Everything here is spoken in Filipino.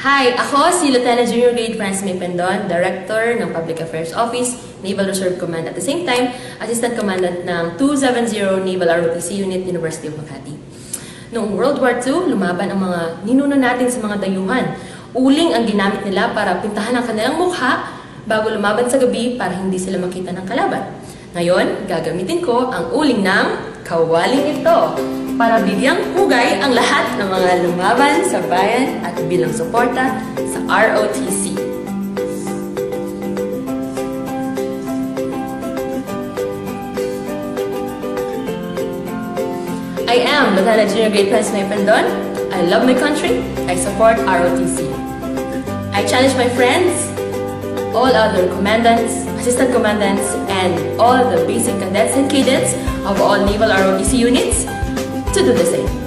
Hi! Ako si Lieutenant Junior Grade Francis May Pendon, Director ng Public Affairs Office, Naval Reserve Command. At the same time, Assistant Commandant ng 270 Naval ROTC Unit, University of Makati. Noong World War II, lumaban ang mga ninuno natin sa mga dayuhan. Uling ang ginamit nila para pintahan ang kanilang mukha bago lumaban sa gabi para hindi sila makita ng kalaban. Ngayon, gagamitin ko ang uling ng kawaling ito para bigyang hugay ang lahat ng mga lumaban sa bayan at bilang suporta sa ROTC. I am Lieutenant Junior Grade Francis May Pendon. I love my country. I support ROTC. I challenge my friends, all other commandants, assistant commandants, and all the basic cadets and cadets of all Naval ROTC units to do the same.